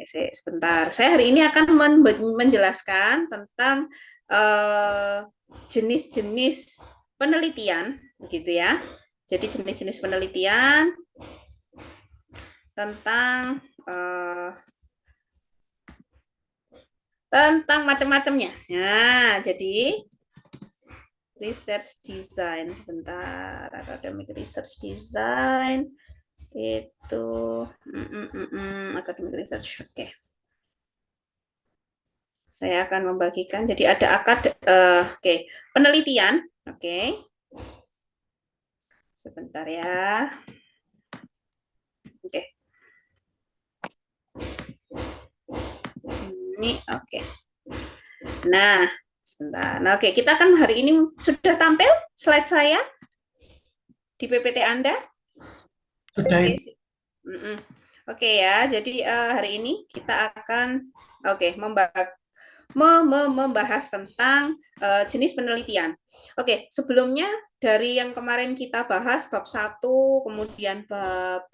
sebentar. Saya hari ini akan menjelaskan tentang jenis-jenis penelitian, gitu ya. Jadi jenis-jenis penelitian tentang macam-macamnya. Nah, jadi research design, sebentar, academic research design itu academic research. Oke. Saya akan membagikan. Jadi ada penelitian. Oke. Sebentar ya. Oke. Ini oke. Nah, sebentar. Nah, oke, kita akan hari ini sudah tampil slide saya di PPT Anda. Oke. Oke ya. Jadi hari ini kita akan membahas tentang jenis penelitian. Oke, sebelumnya dari yang kemarin kita bahas bab 1, kemudian bab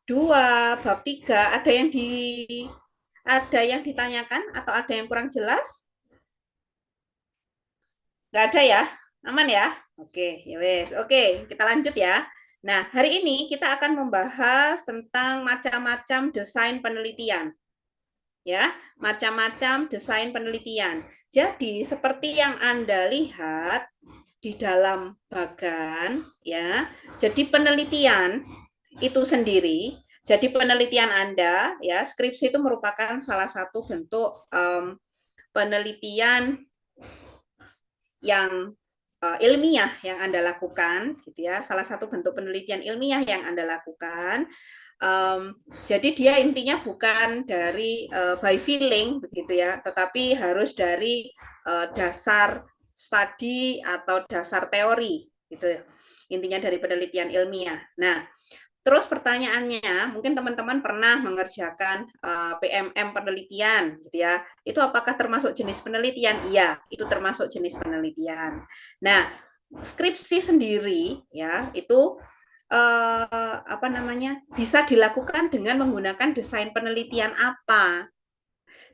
2, bab 3, ada yang ditanyakan atau ada yang kurang jelas? Nggak ada ya? Aman ya? Oke, ya wes. Oke, kita lanjut ya. Nah, hari ini kita akan membahas tentang macam-macam desain penelitian. Ya, macam-macam desain penelitian. Jadi, seperti yang Anda lihat di dalam bagan, ya. Jadi penelitian itu sendiri. Jadi penelitian Anda, ya, skripsi itu merupakan salah satu bentuk penelitian yang ilmiah yang Anda lakukan, gitu ya. Salah satu bentuk penelitian ilmiah yang Anda lakukan. Jadi dia intinya bukan dari by feeling, begitu ya, tetapi harus dari dasar studi atau dasar teori, gitu ya. Intinya dari penelitian ilmiah. Nah, terus pertanyaannya, mungkin teman-teman pernah mengerjakan PMM penelitian, gitu ya. Itu apakah termasuk jenis penelitian? Iya, itu termasuk jenis penelitian. Nah, skripsi sendiri, ya, itu bisa dilakukan dengan menggunakan desain penelitian apa?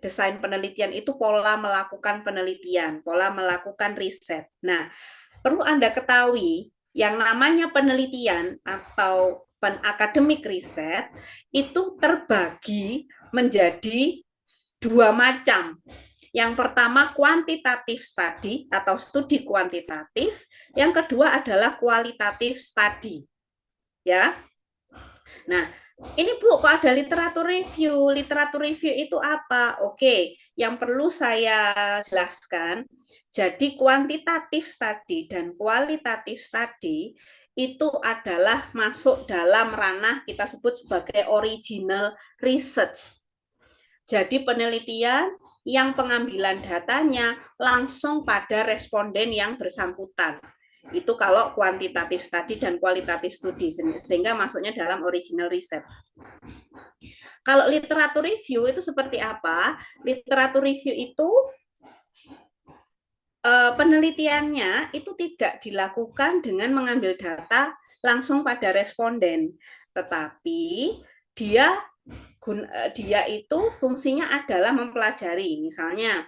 Desain penelitian itu pola melakukan penelitian, pola melakukan riset. Nah, perlu Anda ketahui yang namanya penelitian atau akademik riset itu terbagi menjadi dua macam. Yang pertama kuantitatif studi atau studi kuantitatif, yang kedua adalah kualitatif studi. Ya. Nah, ini Bu, kok ada literatur review? Literatur review itu apa? Oke, yang perlu saya jelaskan, jadi kuantitatif studi dan kualitatif studi itu adalah masuk dalam ranah kita sebut sebagai original research. Jadi penelitian yang pengambilan datanya langsung pada responden yang bersangkutan. Itu kalau kuantitatif studi dan kualitatif studi, sehingga masuknya dalam original research. Kalau literatur review itu seperti apa? Literatur review itu penelitiannya itu tidak dilakukan dengan mengambil data langsung pada responden, tetapi dia itu fungsinya adalah mempelajari, misalnya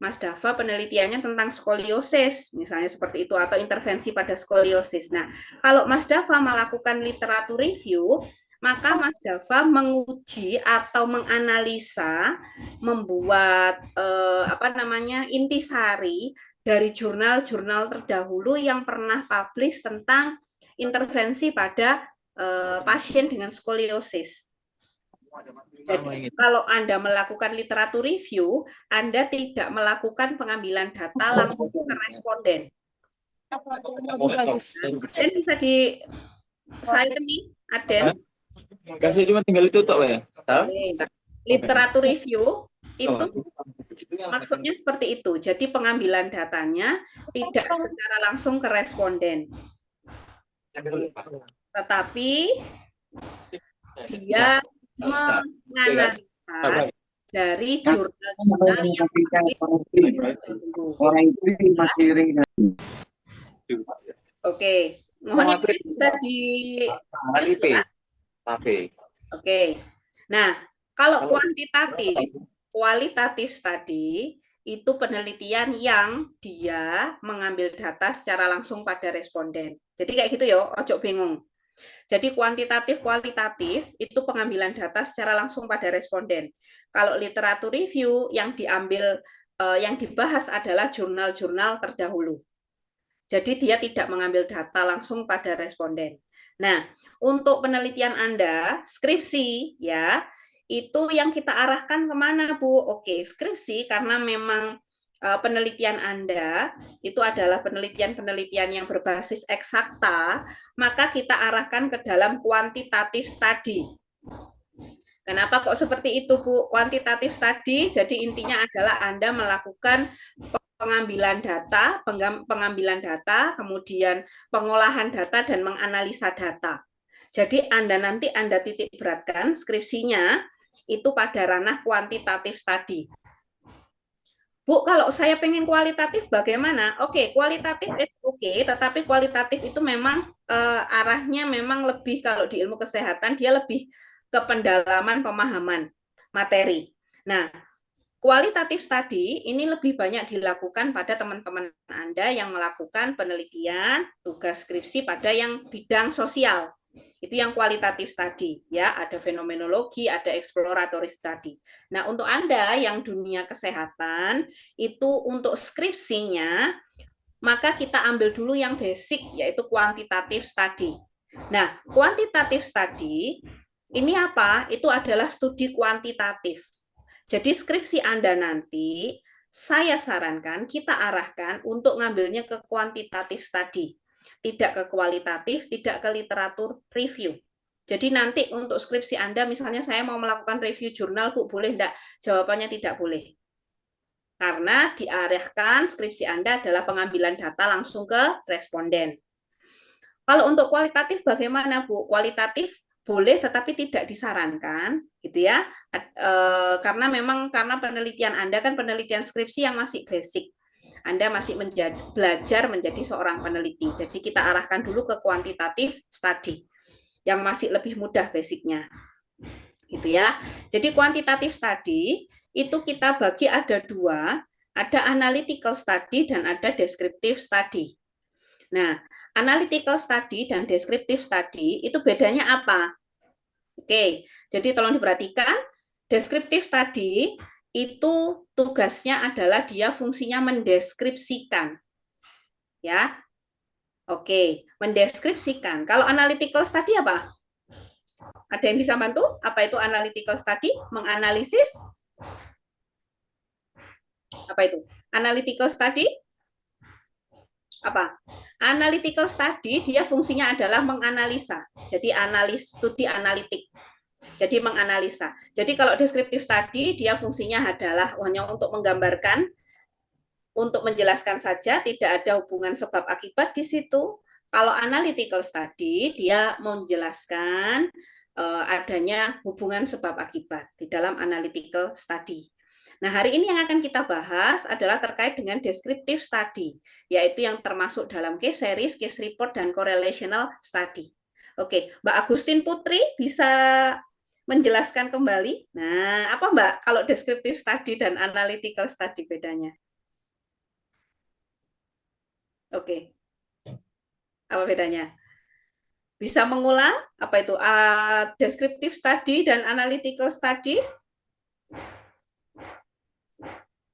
Mas Dava penelitiannya tentang skoliosis, misalnya seperti itu, atau intervensi pada skoliosis. Nah, kalau Mas Dava melakukan literatur review, maka Mas Dava menguji atau menganalisa, membuat intisari dari jurnal-jurnal terdahulu yang pernah publish tentang intervensi pada pasien dengan skoliosis. Jadi, kalau Anda melakukan literatur review, Anda tidak melakukan pengambilan data langsung ke responden. Dan bisa di slide ini, Aden. Kasih cuma tinggal itu toh ya. Literatur review itu maksudnya seperti itu. Jadi pengambilan datanya tidak secara langsung ke responden, tetapi dia menganalisa dari jurnal-jurnal yang Oke, mohon bisa di Oke. Oke. Nah, Kalau kualitatif study itu penelitian yang dia mengambil data secara langsung pada responden. Jadi kayak gitu ya, ojo bingung. Jadi kuantitatif kualitatif itu pengambilan data secara langsung pada responden. Kalau literatur review yang yang dibahas adalah jurnal-jurnal terdahulu. Jadi dia tidak mengambil data langsung pada responden. Nah, untuk penelitian Anda, skripsi ya, itu yang kita arahkan kemana, Bu? Oke, skripsi karena memang penelitian Anda itu adalah penelitian-penelitian yang berbasis eksakta, maka kita arahkan ke dalam quantitative study. Kenapa kok seperti itu, Bu? Quantitative study, jadi intinya adalah Anda melakukan pengambilan data, kemudian pengolahan data dan menganalisa data. Jadi Anda titik beratkan skripsinya itu pada ranah kuantitatif study. Bu, kalau saya pengen kualitatif bagaimana? Oke, kualitatif oke, tetapi kualitatif itu memang arahnya memang lebih kalau di ilmu kesehatan dia lebih ke pendalaman pemahaman materi. Nah, kualitatif study ini lebih banyak dilakukan pada teman-teman Anda yang melakukan penelitian tugas skripsi pada yang bidang sosial. Itu yang kualitatif study, ya, ada fenomenologi, ada exploratory study. Nah, untuk Anda yang dunia kesehatan, itu untuk skripsinya, maka kita ambil dulu yang basic, yaitu quantitative study. Nah, quantitative study, ini apa? Itu adalah studi kuantitatif. Jadi skripsi Anda nanti, saya sarankan kita arahkan untuk ngambilnya ke quantitative study. Tidak ke kualitatif, tidak ke literatur review. Jadi nanti untuk skripsi Anda, misalnya saya mau melakukan review jurnal, Bu, boleh enggak? Jawabannya tidak boleh. Karena diarahkan skripsi Anda adalah pengambilan data langsung ke responden. Kalau untuk kualitatif bagaimana, Bu? Kualitatif boleh tetapi tidak disarankan, gitu ya. Karena memang karena penelitian Anda kan penelitian skripsi yang masih basic. Anda masih belajar menjadi seorang peneliti. Jadi kita arahkan dulu ke kuantitatif study yang masih lebih mudah basicnya. Gitu ya. Jadi kuantitatif study itu kita bagi ada dua, ada analytical study dan ada descriptive study. Nah, analytical study dan descriptive study itu bedanya apa? Oke, jadi tolong diperhatikan, descriptive study itu tugasnya adalah dia fungsinya mendeskripsikan. Ya. Oke, mendeskripsikan. Kalau analytical study apa? Ada yang bisa bantu? Apa itu analytical study? Menganalisis? Apa itu? Analytical study? Apa? Analytical study dia fungsinya adalah menganalisa. Jadi studi analitik. Jadi menganalisa. Jadi kalau descriptive study dia fungsinya adalah hanya untuk menggambarkan, untuk menjelaskan saja, tidak ada hubungan sebab akibat di situ. Kalau analytical study dia menjelaskan adanya hubungan sebab akibat di dalam analytical study. Nah, hari ini yang akan kita bahas adalah terkait dengan descriptive study, yaitu yang termasuk dalam case series, case report, dan correlational study. Oke, Mbak Agustin Putri bisa menjelaskan kembali. Nah, apa Mbak kalau descriptive study dan analytical study bedanya? Oke, apa bedanya? Bisa mengulang? Apa itu? Descriptive study dan analytical study?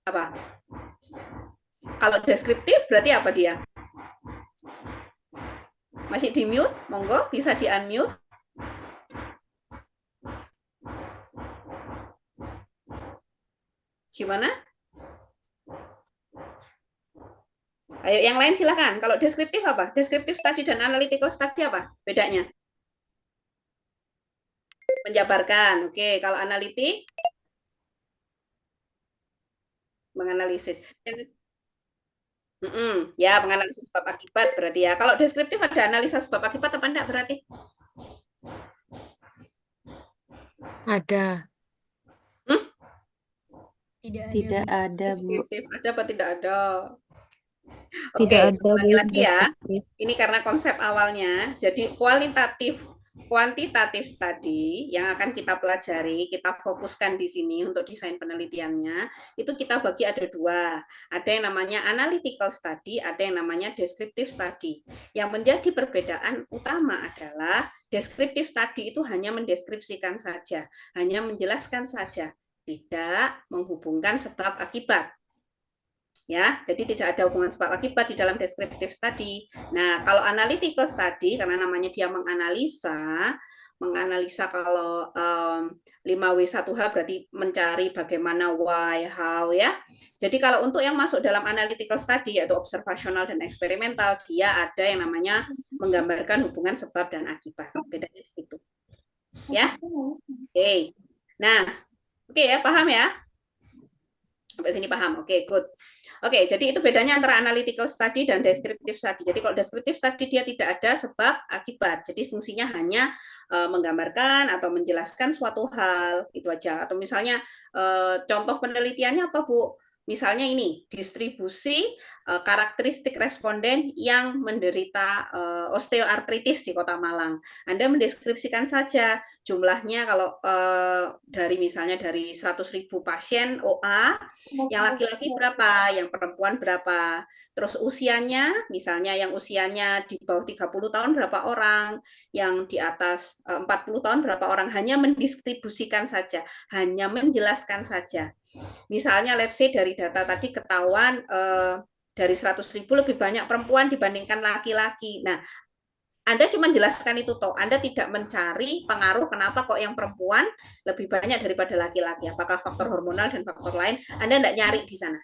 Apa? Kalau deskriptif berarti apa dia? Masih di mute? Monggo, bisa di unmute. Gimana? Ayo yang lain silakan. Kalau deskriptif apa? Deskriptif study dan analytical study apa? Bedanya? Menjabarkan. Oke, kalau analitik menganalisis. Ya, menganalisis sebab akibat berarti ya. Kalau deskriptif ada analisa sebab akibat apa enggak berarti? Ada. Tidak ada, Bu. Deskriptif ada apa tidak ada? Tidak Oke, ada, Bu. ulangi lagi ya. Deskriptif. Ini karena konsep awalnya. Jadi kualitatif Kuantitatif study yang akan kita pelajari, kita fokuskan di sini untuk desain penelitiannya, itu kita bagi ada dua. Ada yang namanya analytical study, ada yang namanya descriptive study. Yang menjadi perbedaan utama adalah descriptive study itu hanya mendeskripsikan saja, hanya menjelaskan saja, tidak menghubungkan sebab akibat. Ya, jadi tidak ada hubungan sebab akibat di dalam descriptive study. Nah, kalau analytical study karena namanya dia menganalisa kalau 5W1H berarti mencari bagaimana why, how ya. Jadi kalau untuk yang masuk dalam analytical study yaitu observational dan eksperimental, dia ada yang namanya menggambarkan hubungan sebab dan akibat. Bedanya di situ. Ya. Oke. Nah, oke ya, paham ya? Sampai sini paham. Oke, good. Oke, jadi itu bedanya antara analytical study dan descriptive study. Jadi kalau descriptive study dia tidak ada sebab akibat. Jadi fungsinya hanya menggambarkan atau menjelaskan suatu hal, itu aja. Atau misalnya contoh penelitiannya apa, Bu? Misalnya ini, distribusi karakteristik responden yang menderita osteoartritis di Kota Malang. Anda mendeskripsikan saja jumlahnya kalau misalnya dari 100.000 pasien OA, yang laki-laki berapa, yang perempuan berapa, terus usianya, misalnya yang usianya di bawah 30 tahun berapa orang, yang di atas 40 tahun berapa orang, hanya mendistribusikan saja, hanya menjelaskan saja. Misalnya let's say dari data tadi ketahuan dari 100.000 lebih banyak perempuan dibandingkan laki-laki. Nah, Anda cuma jelaskan itu toh. Anda tidak mencari pengaruh kenapa kok yang perempuan lebih banyak daripada laki-laki. Apakah faktor hormonal dan faktor lain? Anda tidak nyari di sana.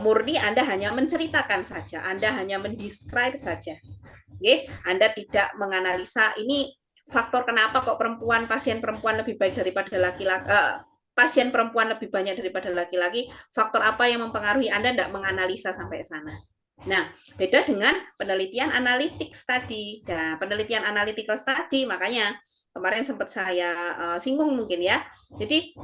Murni Anda hanya menceritakan saja. Anda hanya mendescribe saja. Oke? Anda tidak menganalisa ini faktor kenapa kok pasien perempuan lebih baik daripada laki-laki. Pasien perempuan lebih banyak daripada laki-laki, faktor apa yang mempengaruhi Anda tidak menganalisa sampai sana. Nah, beda dengan penelitian analitik study. Nah, penelitian analytical study, makanya kemarin sempat saya singgung mungkin ya. Jadi,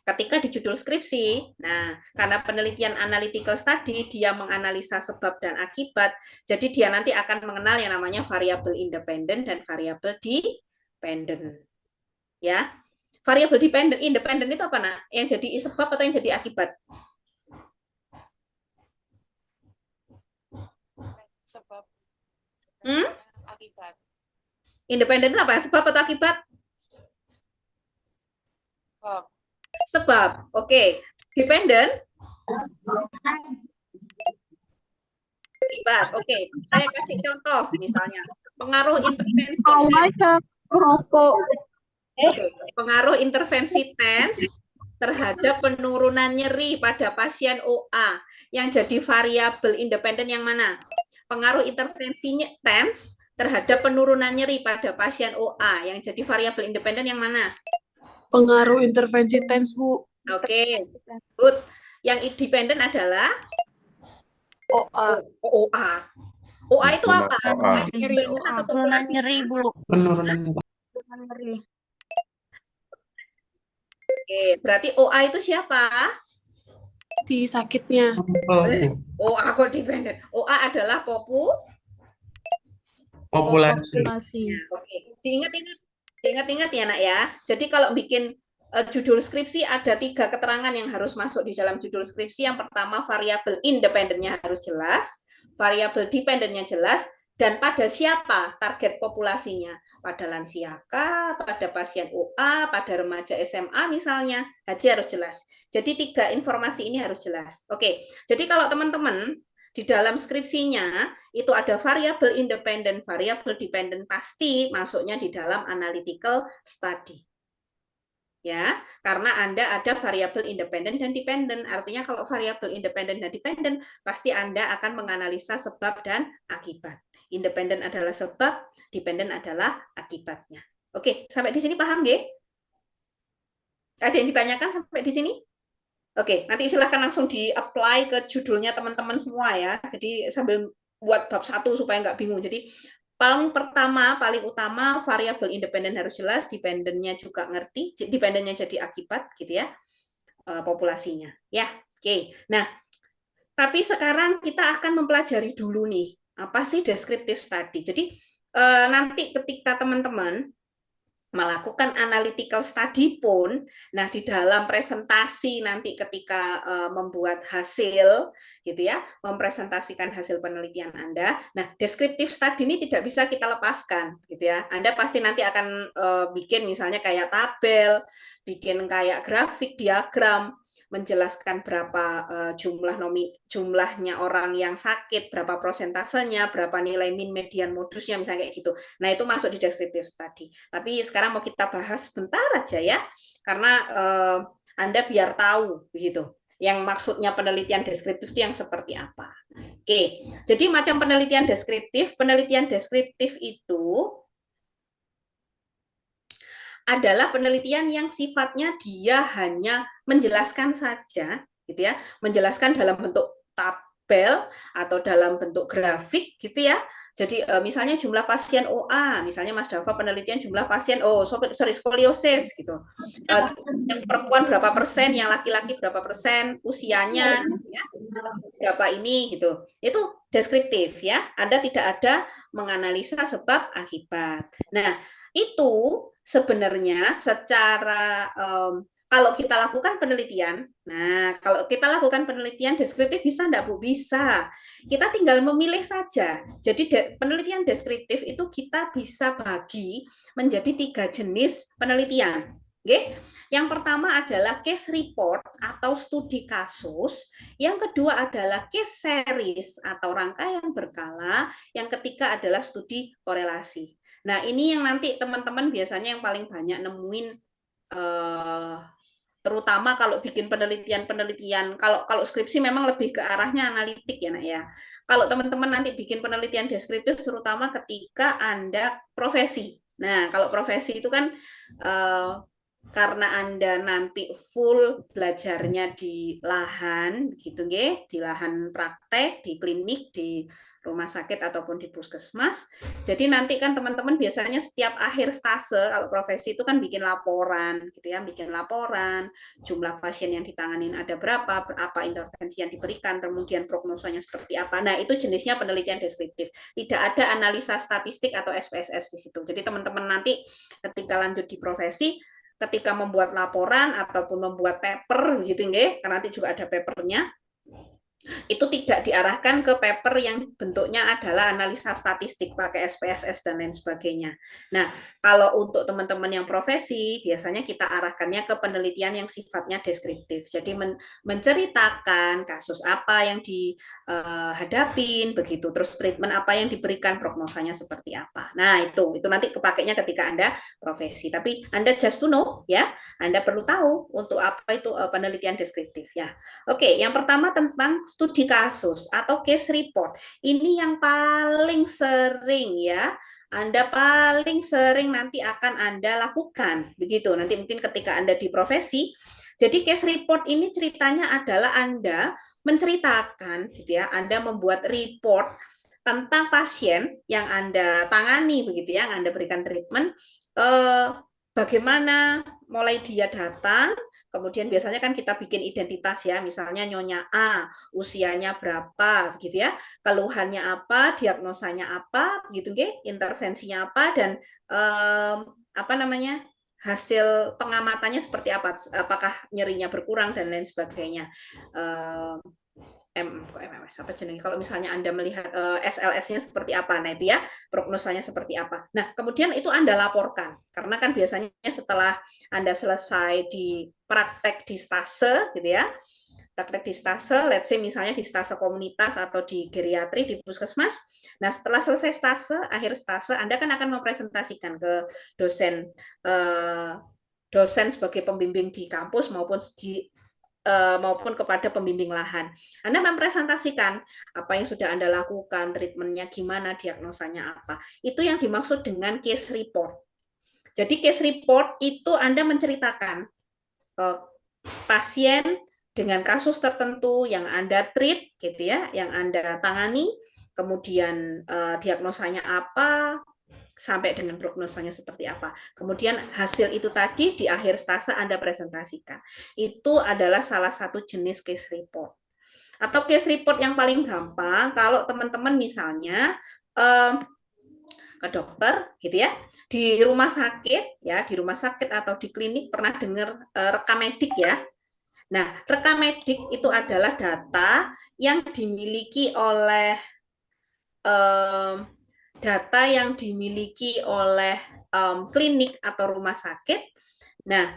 ketika di judul skripsi, nah, karena penelitian analytical study, dia menganalisa sebab dan akibat, jadi dia nanti akan mengenal yang namanya variabel independen dan variabel dependent. Ya, variabel independen itu apa, nak? Yang jadi sebab atau yang jadi akibat? Sebab akibat. Independen itu apa? Sebab atau akibat? Sebab. Oke. Dependent? Akibat. Oke. Saya kasih contoh misalnya. Pengaruh intervensi. Pengaruh intervensi TENS terhadap penurunan nyeri pada pasien OA yang jadi variabel independen yang mana? Pengaruh intervensinya TENS terhadap penurunan nyeri pada pasien OA yang jadi variabel independen yang mana? Pengaruh intervensi TENS, Bu. Oke, good. Yang independen adalah OA. OA. OA itu apa? Penurunan nyeri, Bu. Penurunan Nyeri. Oke, berarti OA itu siapa? si sakitnya. OA kok dependen. OA adalah Populasi. Oke, diingat-ingat ya, Nak ya. Jadi kalau bikin judul skripsi ada 3 keterangan yang harus masuk di dalam judul skripsi. Yang pertama, variabel independennya harus jelas, variabel dependennya jelas, dan pada siapa target populasinya? Pada lansia kah, pada pasien OA, pada remaja SMA misalnya, harus jelas. Jadi 3 informasi ini harus jelas. Oke, jadi kalau teman-teman di dalam skripsinya itu ada variabel independen, variabel dependen, pasti masuknya di dalam analytical study. Ya, karena Anda ada variabel independen dan dependen. Artinya kalau variabel independen dan dependen, pasti Anda akan menganalisa sebab dan akibat. Independen adalah sebab, dependen adalah akibatnya. Oke, sampai di sini paham, nggih? Ada yang ditanyakan sampai di sini? Oke, nanti silahkan langsung di-apply ke judulnya teman-teman semua ya. Jadi sambil buat bab 1 supaya nggak bingung. Jadi paling utama variabel independen harus jelas, dependennya juga ngerti, dependennya jadi akibat gitu ya, populasinya. Ya, oke. Nah, tapi sekarang kita akan mempelajari dulu nih, apa sih descriptive study. Jadi nanti ketika teman-teman melakukan analytical study pun, nah di dalam presentasi nanti ketika membuat hasil, gitu ya, mempresentasikan hasil penelitian Anda, nah descriptive study ini tidak bisa kita lepaskan, gitu ya. Anda pasti nanti akan bikin misalnya kayak tabel, bikin kayak grafik, diagram, menjelaskan berapa jumlahnya orang yang sakit, berapa prosentasenya, berapa nilai min, median, modusnya, misalnya kayak gitu. Nah, itu masuk di descriptive study. Tapi sekarang mau kita bahas sebentar aja ya, karena Anda biar tahu begitu. Yang maksudnya penelitian deskriptif itu yang seperti apa. Oke, jadi macam penelitian deskriptif itu adalah penelitian yang sifatnya dia hanya menjelaskan saja, gitu ya, menjelaskan dalam bentuk tabel atau dalam bentuk grafik, gitu ya. Jadi misalnya jumlah pasien OA, misalnya Mas Dava penelitian jumlah pasien skoliosis, gitu. Yang perempuan berapa persen, yang laki-laki berapa persen, usianya, ya, berapa ini, gitu. Itu deskriptif, ya. Anda tidak ada menganalisa sebab akibat. Nah, itu sebenarnya secara kalau kita lakukan penelitian, kalau kita lakukan penelitian deskriptif bisa enggak, Bu? Bisa. Kita tinggal memilih saja. Jadi penelitian deskriptif itu kita bisa bagi menjadi 3 jenis penelitian. Oke? Yang pertama adalah case report atau studi kasus. Yang kedua adalah case series atau rangkaian berkala. Yang ketiga adalah studi korelasi. Nah, ini yang nanti teman-teman biasanya yang paling banyak nemuin, terutama kalau bikin penelitian. Kalau skripsi memang lebih ke arahnya analitik ya, Nak ya. Kalau teman-teman nanti bikin penelitian deskriptif, terutama ketika Anda profesi. Nah, kalau profesi itu kan karena Anda nanti full belajarnya di lahan, gitu nggih, di lahan praktek, di klinik, di rumah sakit ataupun di puskesmas. Jadi nanti kan teman-teman biasanya setiap akhir stase kalau profesi itu kan bikin laporan, gitu ya, bikin laporan, jumlah pasien yang ditanganin ada berapa, apa intervensi yang diberikan, kemudian prognosanya seperti apa. Nah, itu jenisnya penelitian deskriptif. Tidak ada analisa statistik atau SPSS di situ. Jadi teman-teman nanti ketika lanjut di profesi, ketika membuat laporan ataupun membuat paper gitu nggih, karena nanti juga ada papernya, itu tidak diarahkan ke paper yang bentuknya adalah analisa statistik pakai SPSS dan lain sebagainya. Nah, kalau untuk teman-teman yang profesi, biasanya kita arahkannya ke penelitian yang sifatnya deskriptif. Jadi menceritakan kasus apa yang dihadapin, begitu, terus treatment apa yang diberikan, prognosanya seperti apa. Nah, itu nanti kepakainya ketika Anda profesi. Tapi Anda just to know ya, Anda perlu tahu untuk apa itu penelitian deskriptif ya. Oke, yang pertama tentang studi kasus atau case report. Ini yang paling sering ya, Anda paling sering nanti akan Anda lakukan. Begitu, nanti mungkin ketika Anda di profesi. Jadi case report ini ceritanya adalah Anda menceritakan gitu ya, Anda membuat report tentang pasien yang Anda tangani begitu ya, yang Anda berikan treatment, bagaimana mulai dia datang. Kemudian biasanya kan kita bikin identitas ya, misalnya Nyonya A, usianya berapa, gitu ya, keluhannya apa, diagnosanya apa, gitu nggih, intervensinya apa, dan apa namanya, hasil pengamatannya seperti apa, apakah nyerinya berkurang dan lain sebagainya. MMS apa jenenge, kalau misalnya Anda melihat SLS-nya seperti apa, nah itu ya prognosanya seperti apa. Nah, kemudian itu Anda laporkan, karena kan biasanya setelah Anda selesai di praktek di stase gitu ya, praktek di stase, let's say misalnya di stase komunitas atau di geriatri di puskesmas. Nah, setelah selesai stase, akhir stase, Anda kan akan mempresentasikan ke dosen sebagai pembimbing di kampus maupun kepada pembimbing lahan. Anda mempresentasikan apa yang sudah Anda lakukan, treatmentnya gimana, diagnosanya apa. Itu yang dimaksud dengan case report. Jadi case report itu Anda menceritakan pasien dengan kasus tertentu yang Anda treat, gitu ya, yang Anda tangani, kemudian diagnosanya apa, sampai dengan prognosanya seperti apa. Kemudian hasil itu tadi di akhir stase Anda presentasikan. Itu adalah salah satu jenis case report. Atau case report yang paling gampang, kalau teman-teman misalnya ke dokter gitu ya. Di rumah sakit ya, di rumah sakit atau di klinik pernah dengar rekam medik ya. Nah, rekam medik itu adalah data yang dimiliki oleh data yang dimiliki oleh klinik atau rumah sakit. Nah,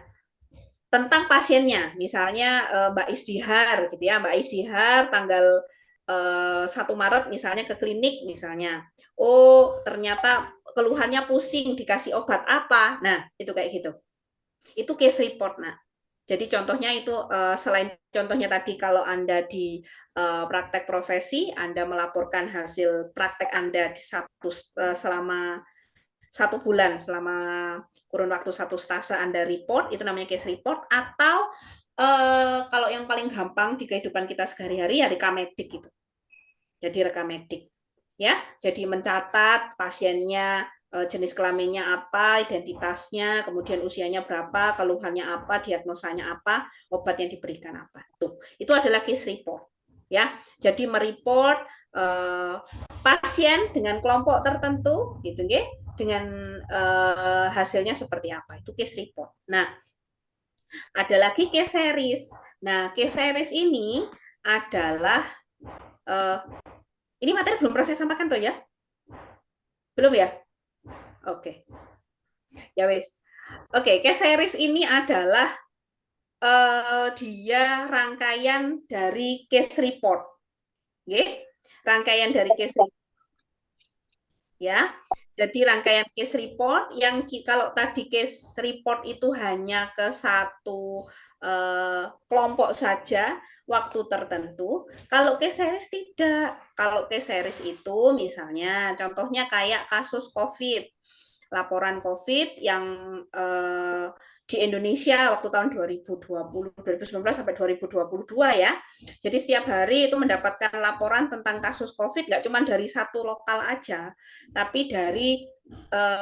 tentang pasiennya, misalnya Mbak Isdihar gitu ya, Mbak Isdihar tanggal 1 Maret misalnya ke klinik misalnya. Oh, ternyata keluhannya pusing, dikasih obat apa. Nah, itu kayak gitu. Itu case report, nah. Jadi contohnya itu selain contohnya tadi kalau Anda di praktek profesi, Anda melaporkan hasil praktek Anda di selama 1 bulan, selama kurun waktu 1 stase Anda report, itu namanya case report, atau kalau yang paling gampang di kehidupan kita sehari-hari ya rekam medik gitu. Jadi rekam medik. Ya, jadi mencatat pasiennya jenis kelaminnya apa, identitasnya, kemudian usianya berapa, keluhannya apa, diagnosanya apa, obat yang diberikan apa. Tuh, itu adalah case report. Ya, jadi mereport pasien dengan kelompok tertentu, gitu, dengan hasilnya seperti apa. Itu case report. Nah, ada lagi case series. Nah, case series ini adalah ini materi belum proses sampaikan toh ya? Belum ya? Oke. Ya wes. Oke, case series ini adalah dia rangkaian dari case report. Oke. Rangkaian dari case report. Ya. Jadi rangkaian case report yang kalau tadi case report itu hanya ke satu kelompok saja waktu tertentu, kalau case series tidak. Kalau case series itu misalnya contohnya kayak kasus COVID, laporan COVID yang di Indonesia waktu tahun 2019 sampai 2022 ya. Jadi setiap hari itu mendapatkan laporan tentang kasus COVID nggak cuma dari satu lokal aja, tapi dari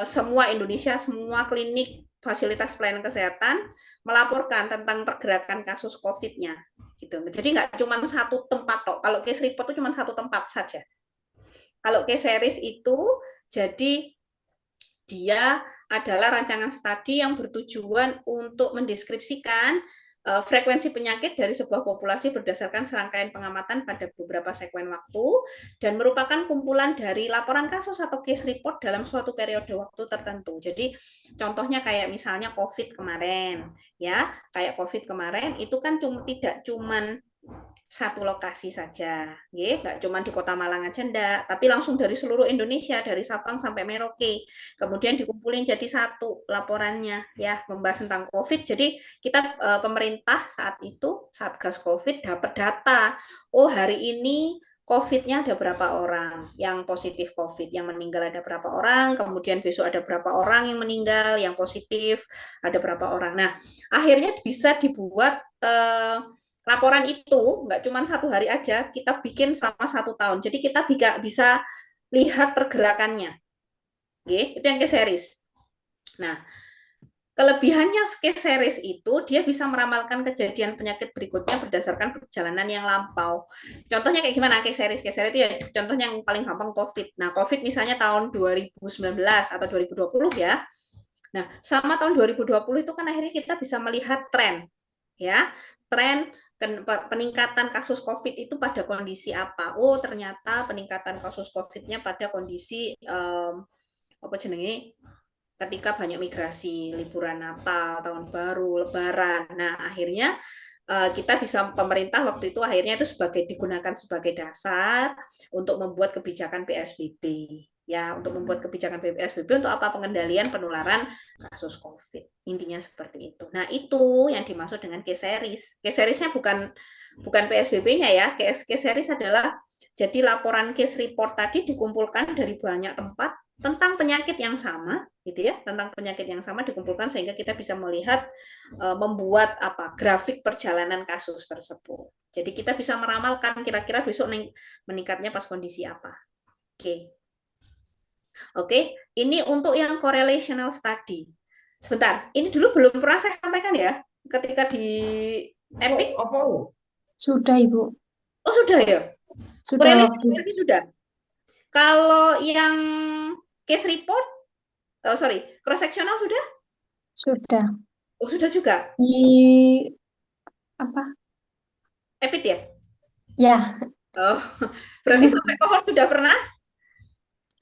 semua Indonesia, semua klinik, fasilitas pelayanan kesehatan melaporkan tentang pergerakan kasus COVID-nya. Gitu. Jadi nggak cuma satu tempat kok. Kalau case report itu cuma satu tempat saja. Kalau case series itu jadi dia adalah rancangan studi yang bertujuan untuk mendeskripsikan frekuensi penyakit dari sebuah populasi berdasarkan serangkaian pengamatan pada beberapa segmen waktu dan merupakan kumpulan dari laporan kasus atau case report dalam suatu periode waktu tertentu. Jadi contohnya kayak misalnya COVID kemarin, ya kayak COVID kemarin itu kan tidak cuman satu lokasi saja, nggak cuma di Kota Malang aja enggak, tapi langsung dari seluruh Indonesia, dari Sabang sampai Merauke. Kemudian dikumpulin jadi satu laporannya, ya, membahas tentang COVID. Jadi kita pemerintah saat itu Satgas COVID dapat data. Oh, hari ini COVID-nya ada berapa orang yang positif COVID, yang meninggal ada berapa orang, kemudian besok ada berapa orang yang meninggal, yang positif ada berapa orang. Nah, akhirnya bisa dibuat laporan itu nggak cuma 1 hari aja, kita bikin selama 1 tahun. Jadi kita bisa lihat pergerakannya. Oke, itu yang case series. Nah, kelebihannya case series itu dia bisa meramalkan kejadian penyakit berikutnya berdasarkan perjalanan yang lampau. Contohnya kayak gimana case series? Case series itu ya contohnya yang paling gampang COVID. Nah, COVID misalnya tahun 2019 atau 2020 ya. Nah, sama tahun 2020 itu kan akhirnya kita bisa melihat tren. Ya, tren peningkatan kasus COVID itu pada kondisi apa? Oh, ternyata peningkatan kasus COVID-nya pada kondisi apa jenenge? Ketika banyak migrasi, liburan Natal, tahun baru, Lebaran. Nah, akhirnya kita bisa pemerintah waktu itu akhirnya itu digunakan sebagai dasar untuk membuat kebijakan PSBB. Ya, untuk membuat kebijakan PSBB untuk apa? Pengendalian penularan kasus COVID. Intinya seperti itu. Nah, itu yang dimaksud dengan case series. Case series-nya bukan PSBB-nya ya. Case series adalah jadi laporan case report tadi dikumpulkan dari banyak tempat tentang penyakit yang sama, gitu ya, tentang penyakit yang sama dikumpulkan sehingga kita bisa melihat membuat grafik perjalanan kasus tersebut. Jadi kita bisa meramalkan kira-kira besok meningkatnya pas kondisi apa. Oke, ini untuk yang correlational study. Sebentar, ini dulu belum pernah saya sampaikan ya, ketika di EPIK. Sudah, Ibu. Oh, sudah ya? Sudah. Correlational study sudah. Kalau yang Case report, cross sectional sudah? Sudah. Oh, sudah juga. Di apa? Epit ya? Ya, Oh, berarti sampai cohort sudah pernah?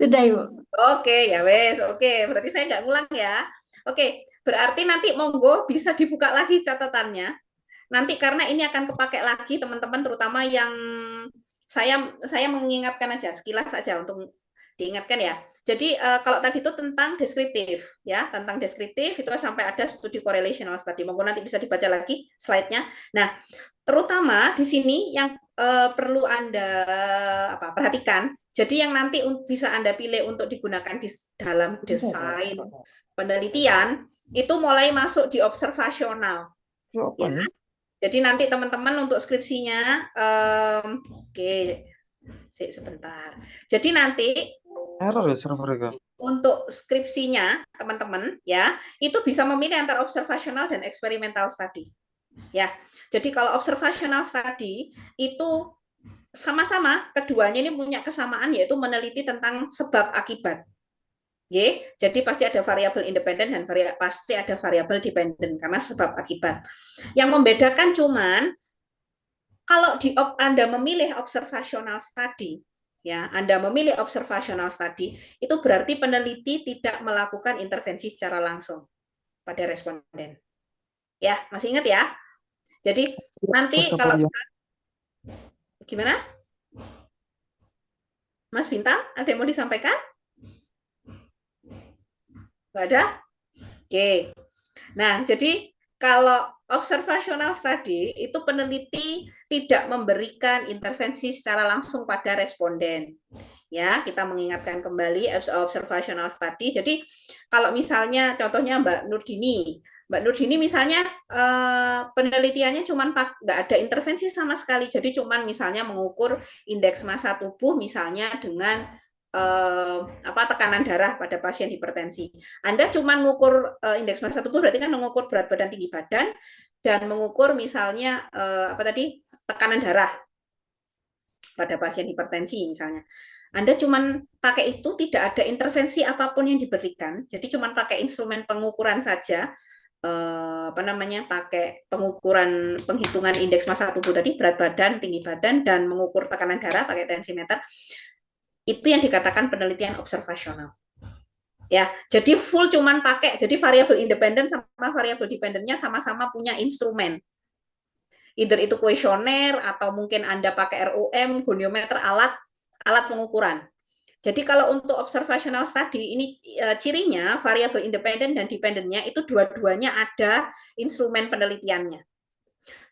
sudah Ibu. Oke, ya wes. Oke, berarti saya nggak ngulang ya. Oke, berarti nanti monggo bisa dibuka lagi catatannya. Nanti karena ini akan kepake lagi teman-teman, terutama yang saya mengingatkan aja sekilas saja untuk diingatkan ya. Jadi kalau tadi itu tentang deskriptif ya, tentang deskriptif itu sampai ada studi correlational study. Monggo nanti bisa dibaca lagi slide-nya. Nah, terutama di sini yang perlu Anda perhatikan. Jadi yang nanti bisa Anda pilih untuk digunakan di dalam desain penelitian itu mulai masuk di observasional. Ya. Jadi nanti teman-teman untuk skripsinya, oke, sebentar. Jadi nanti Error ya server. untuk skripsinya teman-teman ya itu bisa memilih antara observational dan experimental study. Ya, jadi kalau observational study itu sama-sama keduanya ini punya kesamaan yaitu meneliti tentang sebab akibat. Jadi pasti ada variabel independen dan pasti ada variabel dependen karena sebab akibat. Yang membedakan cuman kalau Anda memilih observational study, ya, Anda memilih observational study itu berarti peneliti tidak melakukan intervensi secara langsung pada responden. Ya, masih ingat ya? Jadi nanti kalau gimana? Mas Bintang, ada yang mau disampaikan? Nggak ada? Oke. Nah, jadi kalau observational study itu peneliti tidak memberikan intervensi secara langsung pada responden. Ya, kita mengingatkan kembali observational study. Jadi kalau misalnya contohnya Mbak Nurdini misalnya penelitiannya cuma nggak ada intervensi sama sekali. Jadi cuma misalnya mengukur indeks massa tubuh misalnya dengan tekanan darah pada pasien hipertensi. Anda cuma mengukur indeks massa tubuh berarti kan mengukur berat badan, tinggi badan dan mengukur misalnya tekanan darah pada pasien hipertensi misalnya. Anda cuma pakai itu, tidak ada intervensi apapun yang diberikan. Jadi cuma pakai instrumen pengukuran saja. Pakai pengukuran penghitungan indeks massa tubuh tadi, berat badan, tinggi badan dan mengukur tekanan darah pakai tensimeter. Itu yang dikatakan penelitian observasional. Ya, jadi full cuman pakai, jadi variabel independen sama variabel dependennya sama-sama punya instrumen. Either itu kuesioner atau mungkin Anda pakai ROM, goniometer, alat pengukuran. Jadi kalau untuk observational study ini cirinya variabel independen dan dependennya itu dua-duanya ada instrumen penelitiannya.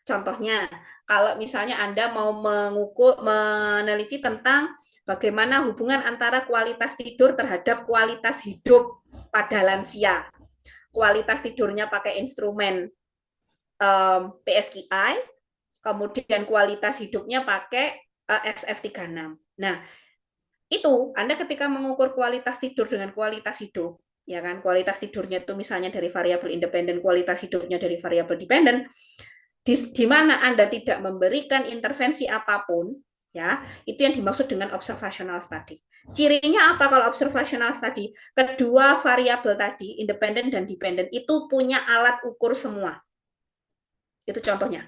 Contohnya, kalau misalnya Anda mau meneliti tentang bagaimana hubungan antara kualitas tidur terhadap kualitas hidup pada lansia. Kualitas tidurnya pakai instrumen PSQI, kemudian kualitas hidupnya pakai SF36. Nah, itu Anda ketika mengukur kualitas tidur dengan kualitas hidup, ya kan, kualitas tidurnya itu misalnya dari variabel independen, kualitas hidupnya dari variabel dependen, di mana Anda tidak memberikan intervensi apapun, ya, itu yang dimaksud dengan observational study. Cirinya apa kalau observational study? Kedua variabel tadi, independen dan dependen, itu punya alat ukur semua. Itu contohnya.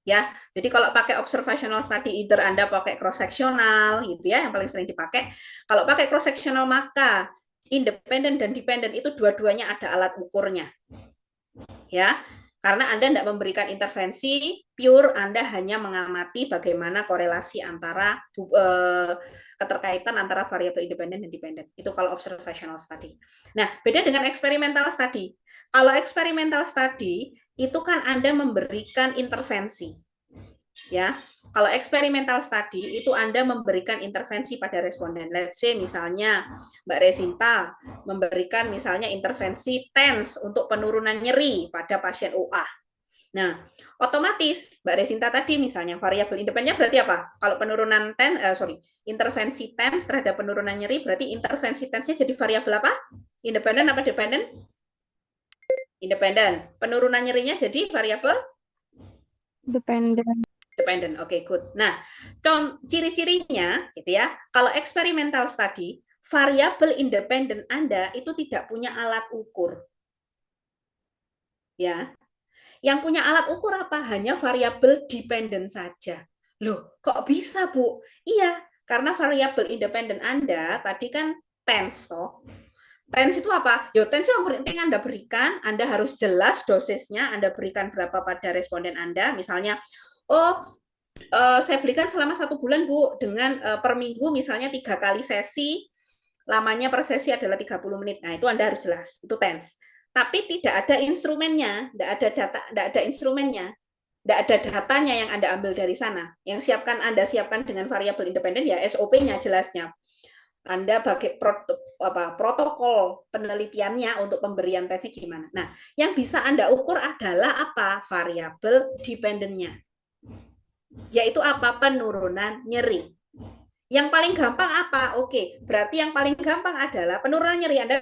Ya, jadi kalau pakai observational study, either Anda pakai cross sectional, gitu ya, yang paling sering dipakai. Kalau pakai cross sectional maka independen dan dependen itu dua-duanya ada alat ukurnya. Ya, karena Anda tidak memberikan intervensi pure, Anda hanya mengamati bagaimana korelasi antara keterkaitan antara variabel independen dan dependen. Itu kalau observational study. Nah, beda dengan experimental study. Kalau experimental study itu kan Anda memberikan intervensi. Ya, kalau experimental study itu Anda memberikan intervensi pada responden. Let's say misalnya Mbak Resinta memberikan misalnya intervensi TENS untuk penurunan nyeri pada pasien OA. Nah, otomatis Mbak Resinta tadi misalnya variabel independennya berarti apa? Kalau penurunan intervensi TENS terhadap penurunan nyeri berarti intervensi TENS-nya jadi variabel apa? Independen apa dependen? Independen. Penurunan nyerinya jadi variabel Dependen. Dependen. Oke, good. Nah, ciri-cirinya gitu ya. Kalau experimental study, variabel independen Anda itu tidak punya alat ukur. Ya. Yang punya alat ukur apa? Hanya variabel dependen saja. Loh, kok bisa, Bu? Iya, karena variabel independen Anda tadi kan tense toh. Tense itu apa? Yo, tense yang penting Anda berikan, Anda harus jelas dosisnya, Anda berikan berapa pada responden Anda. Misalnya, saya berikan selama 1 bulan, Bu, dengan per minggu misalnya 3 kali sesi, lamanya per sesi adalah 30 menit. Nah, itu Anda harus jelas, itu tense. Tapi tidak ada instrumennya, tidak ada data, tidak ada instrumennya, tidak ada datanya yang Anda ambil dari sana. Yang Anda siapkan dengan variabel independen ya SOP-nya jelasnya. Anda pakai protokol penelitiannya untuk pemberian tesnya gimana. Nah, yang bisa Anda ukur adalah apa? Variabel dependennya. Yaitu apa? Penurunan nyeri. Yang paling gampang apa? Oke, berarti yang paling gampang adalah penurunan nyeri. Anda